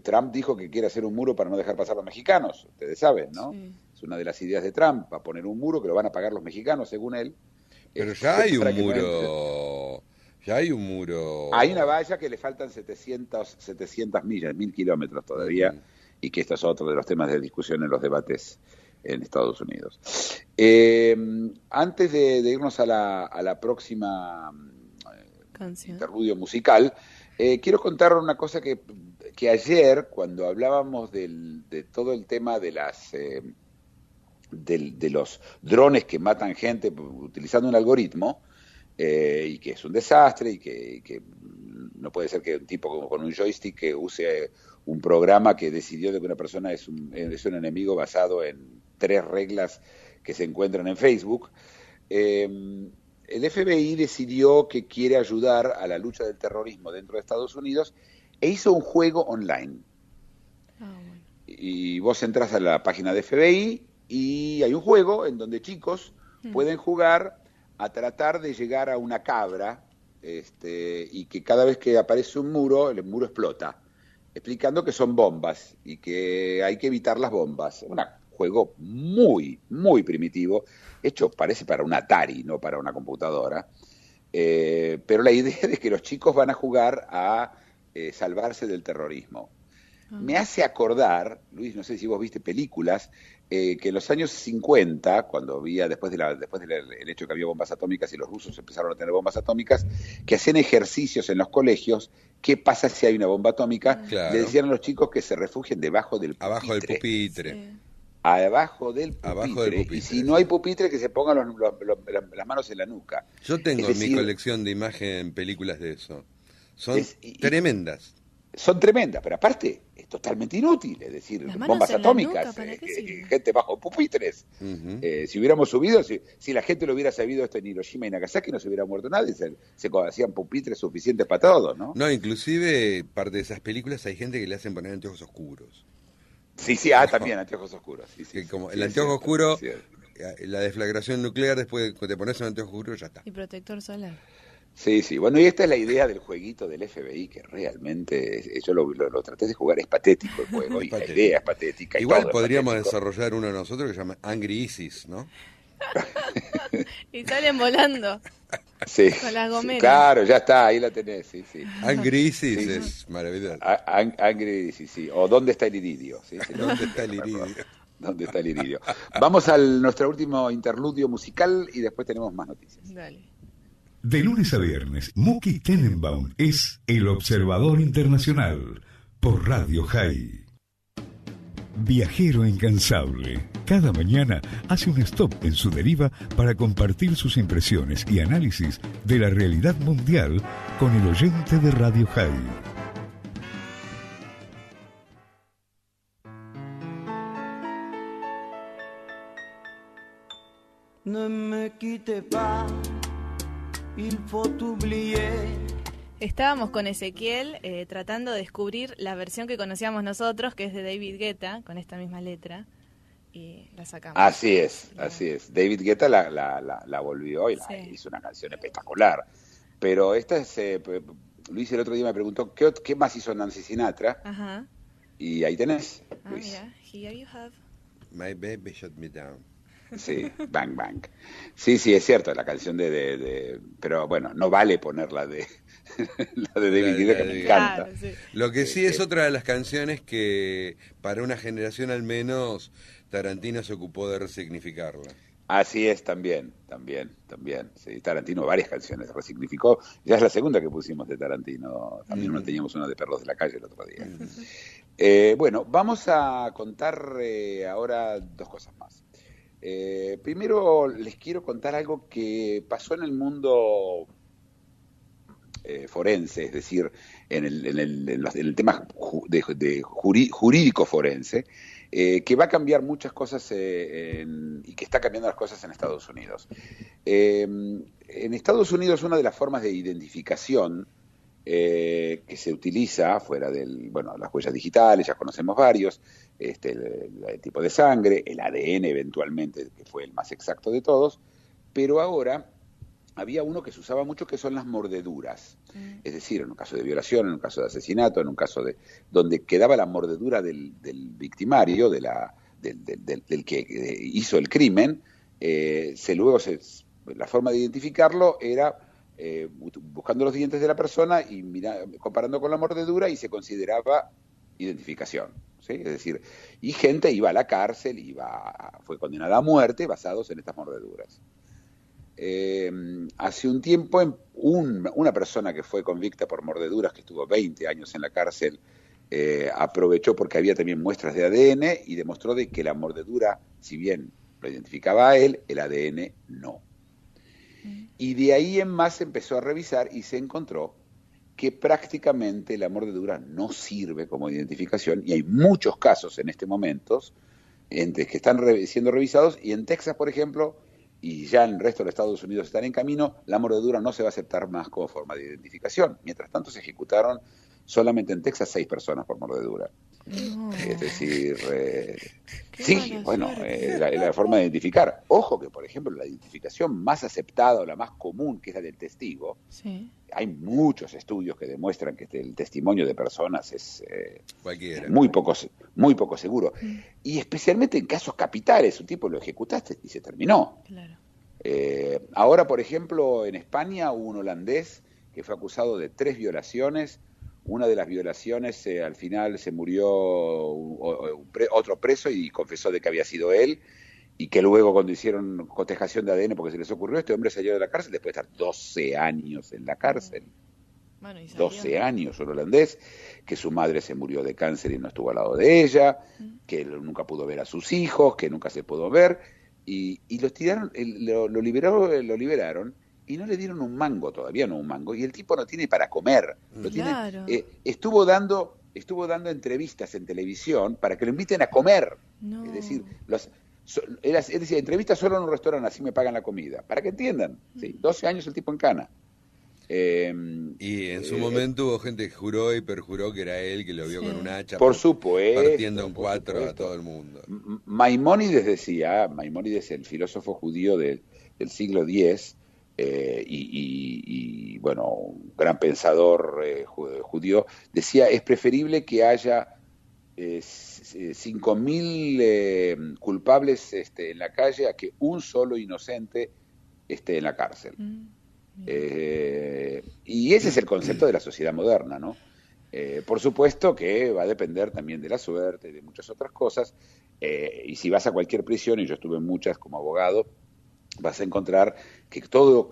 Trump dijo que quiere hacer un muro para no dejar pasar a los mexicanos, ustedes saben, ¿no? Sí. Es una de las ideas de Trump, a poner un muro que lo van a pagar los mexicanos, según él. Pero ya hay un muro, ya hay un muro. Hay una valla que le faltan 700 millas, 1000 kilómetros todavía, y que esto es otro de los temas de discusión en los debates en Estados Unidos. Antes de irnos a la próxima interludio musical, quiero contar una cosa que ayer, cuando hablábamos de todo el tema de los drones que matan gente utilizando un algoritmo, y que es un desastre, y que no puede ser que un tipo con un joystick que use un programa que decidió de que una persona es un enemigo basado en 3 reglas que se encuentran en Facebook. El FBI decidió que quiere ayudar a la lucha del terrorismo dentro de Estados Unidos e hizo un juego online. Bueno. Y vos entras a la página de FBI y hay un juego en donde chicos pueden jugar a tratar de llegar a una cabra, y que cada vez que aparece un muro, el muro explota, explicando que son bombas y que hay que evitar las bombas. Un juego muy, muy primitivo, hecho parece para un Atari, no para una computadora, pero la idea es que los chicos van a jugar a salvarse del terrorismo. Me hace acordar, Luis, no sé si vos viste películas, que en los años 50, cuando había, después del hecho que había bombas atómicas y los rusos empezaron a tener bombas atómicas, que hacían ejercicios en los colegios, ¿qué pasa si hay una bomba atómica? Claro. Le decían a los chicos que se refugien debajo del pupitre. Abajo del pupitre. Sí. Abajo del pupitre. Y si no hay pupitre, que se pongan las manos en la nuca. Yo tengo mi colección de imagen películas de eso. Son tremendas. Son tremendas, pero aparte es totalmente inútil, es decir, bombas atómicas, gente bajo pupitres. Si hubiéramos subido, si la gente lo hubiera sabido esto en Hiroshima y Nagasaki, no se hubiera muerto nadie, se hacían pupitres suficientes para todos, ¿no? No, inclusive parte de esas películas hay gente que le hacen poner anteojos oscuros. Sí, también anteojos oscuros. Sí, como el anteojo oscuro la deflagración nuclear, después de que te pones un anteojo oscuro, ya está. Y protector solar. Sí, sí. Bueno, y esta es la idea del jueguito del FBI, que realmente yo lo traté de jugar, es patético el juego, y la idea es patética. Igual todo podríamos es patético. desarrollar uno de nosotros que se llama Angry Isis, ¿no? Y salen volando Sí, con las gomeras. claro, ya está, ahí la tenés, sí, sí. Angry Isis Sí. es maravilloso. Angry, sí, sí. O ¿dónde está el iridio? Sí, sí, ¿Dónde está el iridio? ¿Dónde está el iridio? Vamos a nuestro último interludio musical y después tenemos más noticias. Dale. De lunes a viernes, Muki Tenenbaum es El Observador Internacional por Radio High. Viajero incansable, cada mañana hace un stop en su deriva para compartir sus impresiones y análisis de la realidad mundial con el oyente de Radio High. Ne me quitte pas, il faut oublier. Estábamos con Ezequiel tratando de descubrir la versión que conocíamos nosotros, que es de David Guetta, con esta misma letra, y la sacamos. Así es, así es. David Guetta la volvió y Sí. hizo una canción espectacular. Pero esta es, Luis el otro día me preguntó, ¿qué más hizo Nancy Sinatra? Ajá. Y ahí tenés, Ah, Luis. mira, here you have. My baby shut me down. Sí, Bang Bang. Sí, sí, es cierto, la canción pero bueno, no vale ponerla de la de David Guetta, que me encanta. Claro, sí. Lo que sí es otra de las canciones que, para una generación al menos, Tarantino se ocupó de resignificarla. Así es, también. Sí, Tarantino varias canciones resignificó. Ya es la segunda que pusimos de Tarantino. También teníamos una de Perros de la Calle el otro día. Bueno, vamos a contar ahora dos cosas más. Primero les quiero contar algo que pasó en el mundo forense, es decir, en el tema jurídico forense, que va a cambiar muchas cosas y que está cambiando las cosas en Estados Unidos. En Estados Unidos una de las formas de identificación que se utiliza fuera las huellas digitales, ya conocemos varios, el tipo de sangre, el ADN eventualmente, que fue el más exacto de todos, pero ahora había uno que se usaba mucho, que son las mordeduras. Es decir, en un caso de violación, en un caso de asesinato, en un caso donde quedaba la mordedura del victimario, del que hizo el crimen, la forma de identificarlo era buscando los dientes de la persona y comparando con la mordedura, y se consideraba identificación, ¿sí? Es decir, y gente iba a la cárcel, fue condenada a muerte basados en estas mordeduras. Hace un tiempo una persona que fue convicta por mordeduras, que estuvo 20 años en la cárcel, aprovechó porque había también muestras de ADN y demostró de que la mordedura, si bien lo identificaba a él, el ADN no. Y de ahí en más empezó a revisar y se encontró que prácticamente la mordedura no sirve como identificación, y hay muchos casos en este momento que están siendo revisados, y en Texas, por ejemplo, y ya en el resto de los Estados Unidos están en camino, la mordedura no se va a aceptar más como forma de identificación. Mientras tanto, se ejecutaron solamente en Texas 6 personas por mordedura. No. Es decir, Qué sí, mala bueno, suerte. la forma de identificar. Ojo que, por ejemplo, la identificación más aceptada o la más común, que es la del testigo, Sí. hay muchos estudios que demuestran que el testimonio de personas es Cualquiera. muy poco seguro. Y especialmente en casos capitales, un tipo lo ejecutaste y se terminó. Claro. Ahora, por ejemplo, en España hubo un holandés que fue acusado de 3 violaciones. Una de las violaciones, al final se murió otro preso y confesó de que había sido él, y que luego, cuando hicieron cotejación de ADN porque se les ocurrió, este hombre salió de la cárcel después de estar 12 años en la cárcel. Bueno, y salió. 12 años, un holandés, que su madre se murió de cáncer y no estuvo al lado de ella, que él nunca pudo ver a sus hijos, que nunca se pudo ver, y los tiraron, lo liberaron, y no le dieron un mango, todavía no un mango, y el tipo no tiene para comer. Claro. Estuvo dando entrevistas en televisión para que lo inviten a comer. No. Es decir, él decía, entrevistas solo en un restaurante, así me pagan la comida. Para que entiendan, ¿sí? 12 años el tipo en cana. Y en su momento hubo gente que juró y perjuró que era él, que lo vio con un hacha por supuesto, partiendo en cuatro supuesto. a todo el mundo. Maimónides decía, Maimónides, el filósofo judío del siglo X, y bueno, un gran pensador judío, decía, es preferible que haya 5.000 culpables en la calle a que un solo inocente esté en la cárcel. Y ese es el concepto de la sociedad moderna, ¿no? Por supuesto que va a depender también de la suerte y de muchas otras cosas, y si vas a cualquier prisión, y yo estuve en muchas como abogado, vas a encontrar que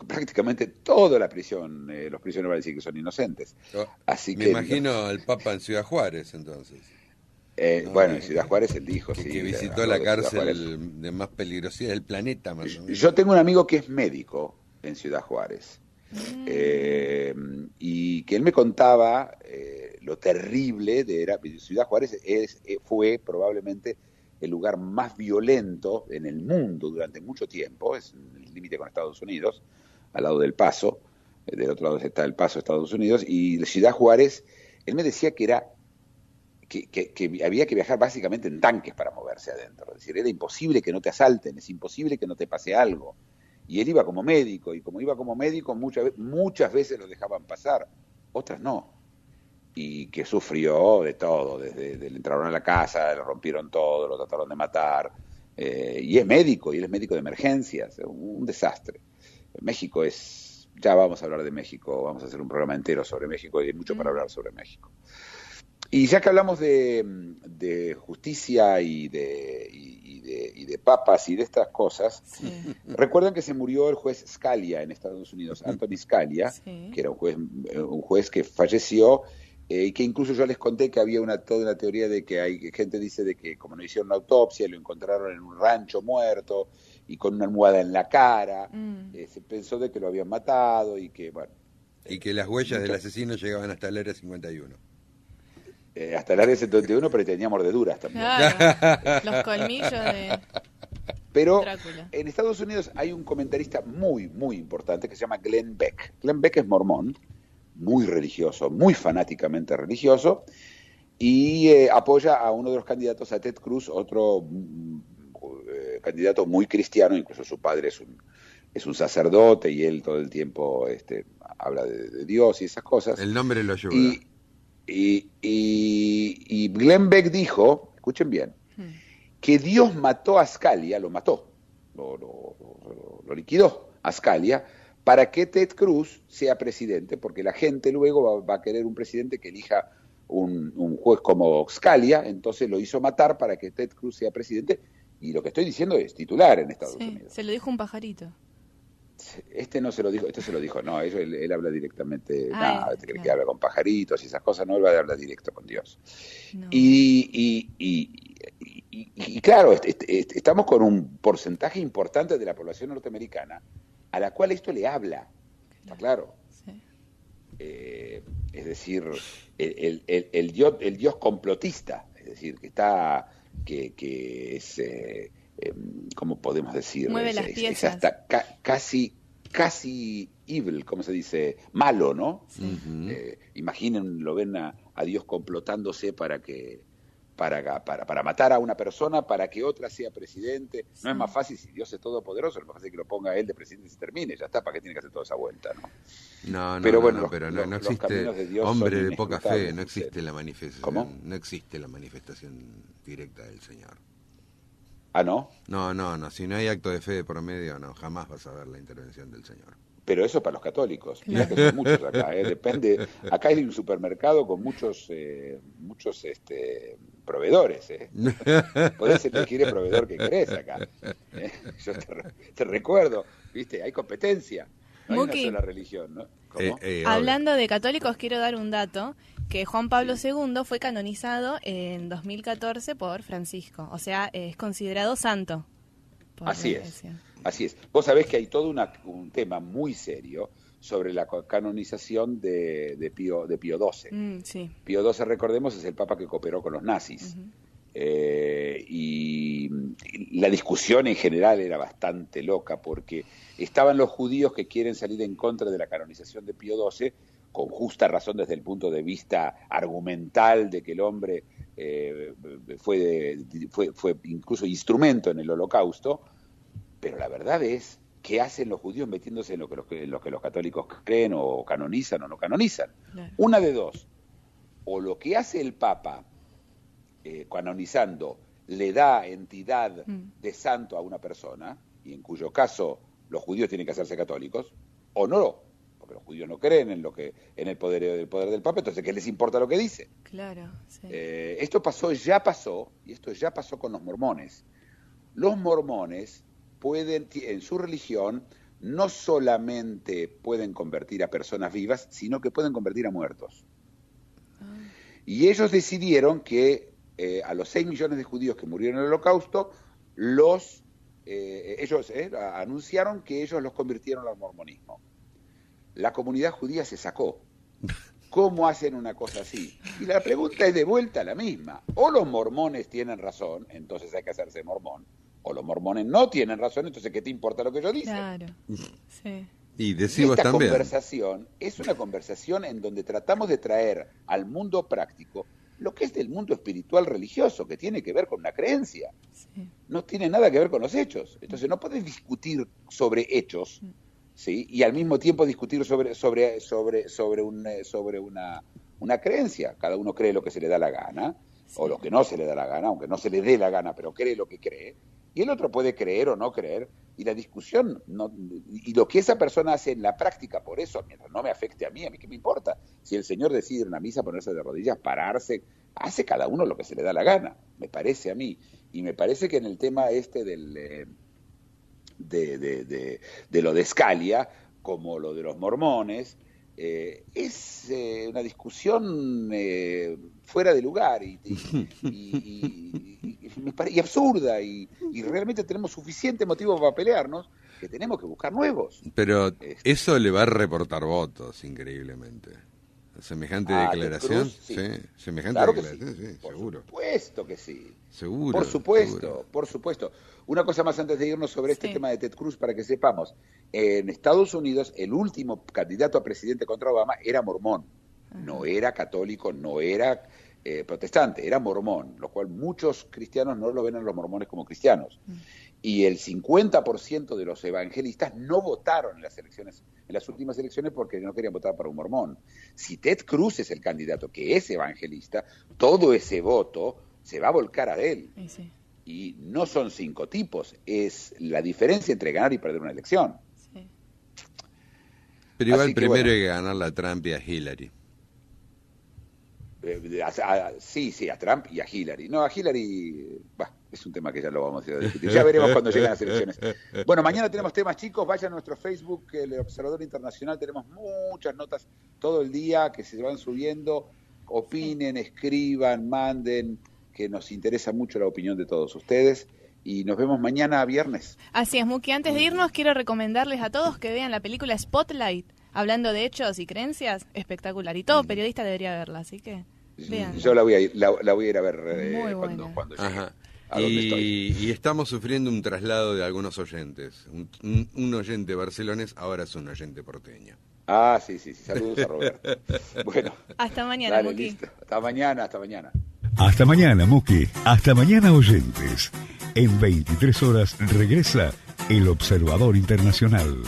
prácticamente toda la prisión, los prisioneros van a decir que son inocentes. Así Me imagino al Papa en Ciudad Juárez, entonces. Bueno, en Ciudad Juárez él dijo, que visitó la cárcel de más peligrosidad del planeta, más o menos. Yo tengo un amigo que es médico en Ciudad Juárez, y que él me contaba lo terrible Ciudad Juárez fue probablemente el lugar más violento en el mundo durante mucho tiempo, es el límite con Estados Unidos, al lado del Paso, del otro lado está el Paso, Estados Unidos, y Ciudad Juárez, él me decía que había que viajar básicamente en tanques para moverse adentro, es decir, era imposible que no te asalten, es imposible que no te pase algo, y él iba como médico, y como iba como médico muchas veces lo dejaban pasar, otras no, y que sufrió de todo, desde le entraron a la casa, le rompieron todo, lo trataron de matar, y es médico, y él es médico de emergencias, un desastre. México ya vamos a hablar de México, vamos a hacer un programa entero sobre México, y hay mucho para hablar sobre México. Y ya que hablamos de justicia y de papas y de estas cosas, recuerdan que se murió el juez Scalia en Estados Unidos, Anthony Scalia, que era un juez que falleció, y que incluso yo les conté que había toda una teoría de que gente dice de que como no hicieron una autopsia, lo encontraron en un rancho muerto y con una almohada en la cara, se pensó de que lo habían matado y que, bueno... Y que las huellas del asesino llegaban hasta el área 51. Hasta el área 71, pero tenía mordeduras también. Claro, los colmillos de Pero Drácula. En Estados Unidos hay un comentarista muy, muy importante que se llama Glenn Beck. Glenn Beck es mormón, muy religioso, muy fanáticamente religioso, y apoya a uno de los candidatos, a Ted Cruz, otro candidato muy cristiano, incluso su padre es un sacerdote y él todo el tiempo habla de Dios y esas cosas. El nombre lo ayuda. Y Glenn Beck dijo, escuchen bien, que Dios mató a Scalia, lo mató, lo liquidó a Scalia, para que Ted Cruz sea presidente, porque la gente luego va a querer un presidente que elija un juez como Scalia, entonces lo hizo matar para que Ted Cruz sea presidente, y lo que estoy diciendo es titular en Estados Unidos. Se lo dijo un pajarito. No se lo dijo, se lo dijo, no, él habla directamente, claro. Que habla con pajaritos y esas cosas, no, él habla directo con Dios. No. Y claro, estamos con un porcentaje importante de la población norteamericana a la cual esto le habla, está claro. Sí. Es decir, el Dios complotista, es decir, que es, ¿cómo podemos decir? Mueve las piezas. Es hasta casi evil, ¿cómo se dice? Malo, ¿no? Sí. Imaginen, lo ven a Dios complotándose para matar a una persona, para que otra sea presidente. Sí. No es más fácil si Dios es todopoderoso, lo más fácil es que lo ponga él de presidente y se termine, ya está, ¿para qué tiene que hacer toda esa vuelta, no? No existe de hombre de poca fe, no existe la manifestación. ¿Cómo? No existe la manifestación directa del Señor. ¿Ah, no? No, si no hay acto de fe de por medio, no, jamás vas a ver la intervención del Señor. Pero eso para los católicos, mirá que son muchos acá, depende, acá hay un supermercado con muchos proveedores, podés elegir el proveedor que querés acá, yo te recuerdo, viste, hay competencia, no hay una sola religión, ¿no? Hablando de católicos, quiero dar un dato, que Juan Pablo II fue canonizado en 2014 por Francisco, o sea, es considerado santo. Así es. Vos sabés que hay todo un tema muy serio sobre la canonización de Pío XII. Sí. Pío XII, recordemos, es el papa que cooperó con los nazis. Y la discusión en general era bastante loca, porque estaban los judíos que quieren salir en contra de la canonización de Pío XII, con justa razón desde el punto de vista argumental de que el hombre fue incluso instrumento en el Holocausto, pero la verdad es, ¿qué hacen los judíos metiéndose en lo que los católicos creen o canonizan o no canonizan? Claro. Una de dos, o lo que hace el Papa canonizando le da entidad de santo a una persona, y en cuyo caso los judíos tienen que hacerse católicos, o no, porque los judíos no creen en el poder del Papa, entonces ¿qué les importa lo que dice? Claro, sí. Esto ya pasó con los mormones. Los mormones pueden, en su religión, no solamente pueden convertir a personas vivas, sino que pueden convertir a muertos. Y ellos decidieron que a los 6 millones de judíos que murieron en el Holocausto, ellos anunciaron que ellos los convirtieron al mormonismo. La comunidad judía se sacó. ¿Cómo hacen una cosa así? Y la pregunta es de vuelta la misma. O los mormones tienen razón, entonces hay que hacerse mormón, o los mormones no tienen razón, entonces ¿qué te importa lo que yo diga? Claro, sí. Y decimos esta también. Conversación es una conversación en donde tratamos de traer al mundo práctico lo que es del mundo espiritual religioso, que tiene que ver con una creencia. Sí. No tiene nada que ver con los hechos. Entonces no podés discutir sobre hechos, ¿sí? Y al mismo tiempo discutir sobre una creencia. Cada uno cree lo que se le da la gana, sí, o lo que no se le da la gana, aunque no se le dé la gana, pero cree lo que cree. Y el otro puede creer o no creer, y la discusión, y lo que esa persona hace en la práctica, por eso, mientras no me afecte a mí qué me importa. Si el Señor decide en una misa ponerse de rodillas, pararse, hace cada uno lo que se le da la gana, me parece a mí. Y me parece que en el tema de lo de Scalia, como lo de los mormones, es una discusión fuera de lugar y absurda, y realmente tenemos suficiente motivo para pelearnos, que tenemos que buscar nuevos. Pero eso le va a reportar votos, increíblemente. Semejante declaración, Cruz, sí. Semejante claro declaración, que sí. Por seguro. Por supuesto que sí. Seguro. Por supuesto. Una cosa más antes de irnos sobre este tema de Ted Cruz, para que sepamos. En Estados Unidos, el último candidato a presidente contra Obama era mormón. No era católico, no era protestante, era mormón, lo cual muchos cristianos no lo ven a los mormones como cristianos. Y el 50% de los evangelistas no votaron en las últimas elecciones, porque no querían votar para un mormón. Si Ted Cruz es el candidato que es evangelista, todo ese voto se va a volcar a él. Sí. Y no son 5 tipos, es la diferencia entre ganar y perder una elección. Sí. Pero igual primero hay que ganarle a Trump y a Hillary. Sí, a Trump y a Hillary. No, a Hillary, es un tema que ya lo vamos a ir a discutir. Ya veremos cuando lleguen las elecciones. Bueno, mañana tenemos temas, chicos. Vayan a nuestro Facebook, el Observador Internacional. Tenemos muchas notas todo el día que se van subiendo. Opinen, escriban, manden, que nos interesa mucho la opinión de todos ustedes. Y nos vemos mañana viernes. Así es, Muki. Antes de irnos, quiero recomendarles a todos que vean la película Spotlight, hablando de hechos y creencias. Espectacular. Y todo periodista debería verla, así que vean. Yo la voy a ir a ver cuando llegue. Ajá. Y estamos sufriendo un traslado de algunos oyentes. Un oyente barcelonés ahora es un oyente porteño. Sí. Saludos a Roberto. Bueno. Hasta mañana, Muki. Listo. Hasta mañana. Hasta mañana, Muki. Hasta mañana, oyentes. En 23 horas regresa El Observador Internacional.